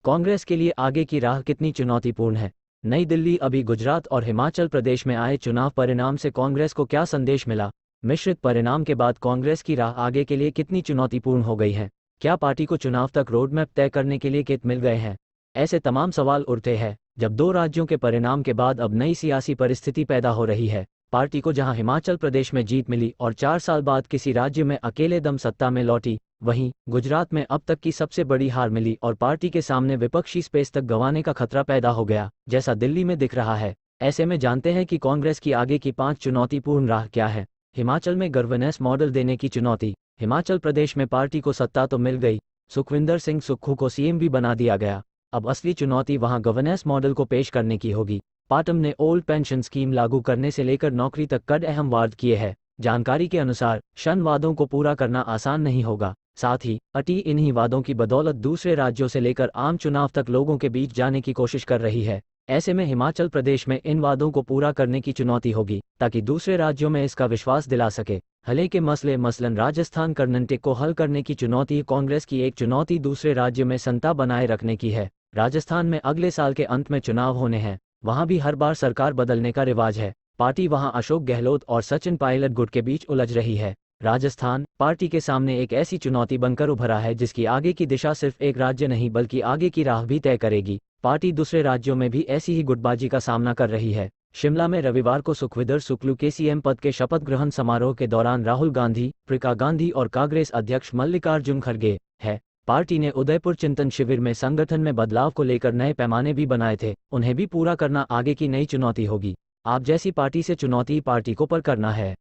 कांग्रेस के लिए आगे की राह कितनी चुनौतीपूर्ण है। नई दिल्ली। अभी गुजरात और हिमाचल प्रदेश में आए चुनाव परिणाम से कांग्रेस को क्या संदेश मिला। मिश्रित परिणाम के बाद कांग्रेस की राह आगे के लिए कितनी चुनौतीपूर्ण हो गई है। क्या पार्टी को चुनाव तक रोडमैप तय करने के लिए कित मिल गए हैं। ऐसे तमाम सवाल उठते हैं जब 2 राज्यों के परिणाम के बाद अब नई सियासी परिस्थिति पैदा हो रही है। पार्टी को जहां हिमाचल प्रदेश में जीत मिली और 4 साल बाद किसी राज्य में अकेले दम सत्ता में लौटी, वहीं गुजरात में अब तक की सबसे बड़ी हार मिली और पार्टी के सामने विपक्षी स्पेस तक गंवाने का खतरा पैदा हो गया, जैसा दिल्ली में दिख रहा है। ऐसे में जानते हैं कि कांग्रेस की आगे की 5 चुनौतीपूर्ण राह क्या है। हिमाचल में गवर्नेंस मॉडल देने की चुनौती। हिमाचल प्रदेश में पार्टी को सत्ता तो मिल गई, सुखविंदर सिंह सुक्खू को सीएम भी बना दिया गया। अब असली चुनौती वहां गवर्नेंस मॉडल को पेश करने की होगी। पाटम ने ओल्ड पेंशन स्कीम लागू करने से लेकर नौकरी तक कई अहम वाद किए हैं। जानकारी के अनुसार शन वादों को पूरा करना आसान नहीं होगा। साथ ही अटी इन्हीं वादों की बदौलत दूसरे राज्यों से लेकर आम चुनाव तक लोगों के बीच जाने की कोशिश कर रही है। ऐसे में हिमाचल प्रदेश में इन वादों को पूरा करने की चुनौती होगी ताकि दूसरे राज्यों में इसका विश्वास दिला सके। हले के मसले मसलन राजस्थान कर्नाटक को हल करने की चुनौती। कांग्रेस की एक चुनौती दूसरे राज्य में संता बनाए रखने की है। राजस्थान में अगले साल के अंत में चुनाव होने हैं। वहां भी हर बार सरकार बदलने का रिवाज है। पार्टी वहां अशोक गहलोत और सचिन पायलट गुट के बीच उलझ रही है। राजस्थान पार्टी के सामने एक ऐसी चुनौती बनकर उभरा है जिसकी आगे की दिशा सिर्फ एक राज्य नहीं बल्कि आगे की राह भी तय करेगी। पार्टी दूसरे राज्यों में भी ऐसी ही गुटबाजी का सामना कर रही है। शिमला में रविवार को सुखविंदर सुक्खू के सीएम पद के शपथ ग्रहण समारोह के दौरान राहुल गांधी, प्रियंका गांधी और कांग्रेस अध्यक्ष मल्लिकार्जुन खड़गे है। पार्टी ने उदयपुर चिंतन शिविर में संगठन में बदलाव को लेकर नए पैमाने भी बनाए थे, उन्हें भी पूरा करना आगे की नई चुनौती होगी। आप जैसी पार्टी से चुनौती पार्टी को पर करना है।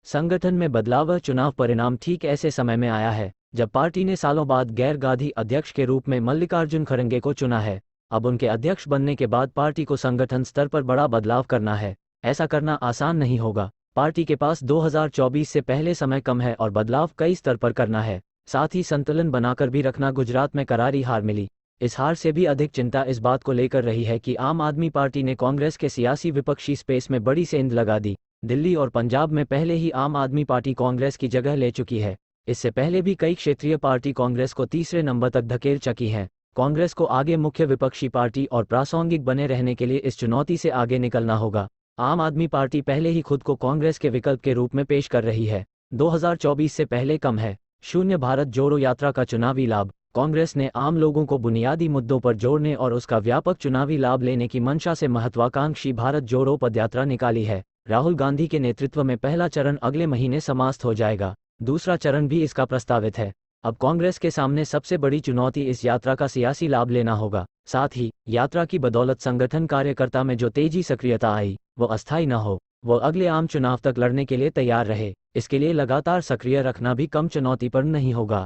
संगठन में बदलाव। चुनाव परिणाम ठीक ऐसे समय में आया है जब पार्टी ने सालों बाद गैर गांधी अध्यक्ष के रूप में मल्लिकार्जुन खड़गे को चुना है। अब उनके अध्यक्ष बनने के बाद पार्टी को संगठन स्तर पर बड़ा बदलाव करना है। ऐसा करना आसान नहीं होगा। पार्टी के पास 2024 से पहले समय कम है और बदलाव कई स्तर पर करना है। साथ ही संतुलन बनाकर भी रखना। गुजरात में करारी हार मिली। इस हार से भी अधिक चिंता इस बात को लेकर रही है कि आम आदमी पार्टी ने कांग्रेस के सियासी विपक्षी स्पेस में बड़ी सेंध लगा दी। दिल्ली और पंजाब में पहले ही आम आदमी पार्टी कांग्रेस की जगह ले चुकी है। इससे पहले भी कई क्षेत्रीय पार्टी कांग्रेस को तीसरे नंबर तक धकेल चुकी हैं। कांग्रेस को आगे मुख्य विपक्षी पार्टी और प्रासंगिक बने रहने के लिए इस चुनौती से आगे निकलना होगा। आम आदमी पार्टी पहले ही खुद को कांग्रेस के विकल्प के रूप में पेश कर रही है। 2024 से पहले कम है। शून्य भारत जोड़ो यात्रा का चुनावी लाभ। कांग्रेस ने आम लोगों को बुनियादी मुद्दों पर जोड़ने और उसका व्यापक चुनावी लाभ लेने की मंशा से महत्वाकांक्षी भारत जोड़ो पदयात्रा निकाली है। राहुल गांधी के नेतृत्व में पहला चरण अगले महीने समाप्त हो जाएगा। दूसरा चरण भी इसका प्रस्तावित है। अब कांग्रेस के सामने सबसे बड़ी चुनौती इस यात्रा का सियासी लाभ लेना होगा। साथ ही यात्रा की बदौलत संगठन कार्यकर्ता में जो तेजी सक्रियता आई वो अस्थायी न हो, वो अगले आम चुनाव तक लड़ने के लिए तैयार रहे। इसके लिए लगातार सक्रिय रखना भी कम चुनौतीपूर्ण नहीं होगा।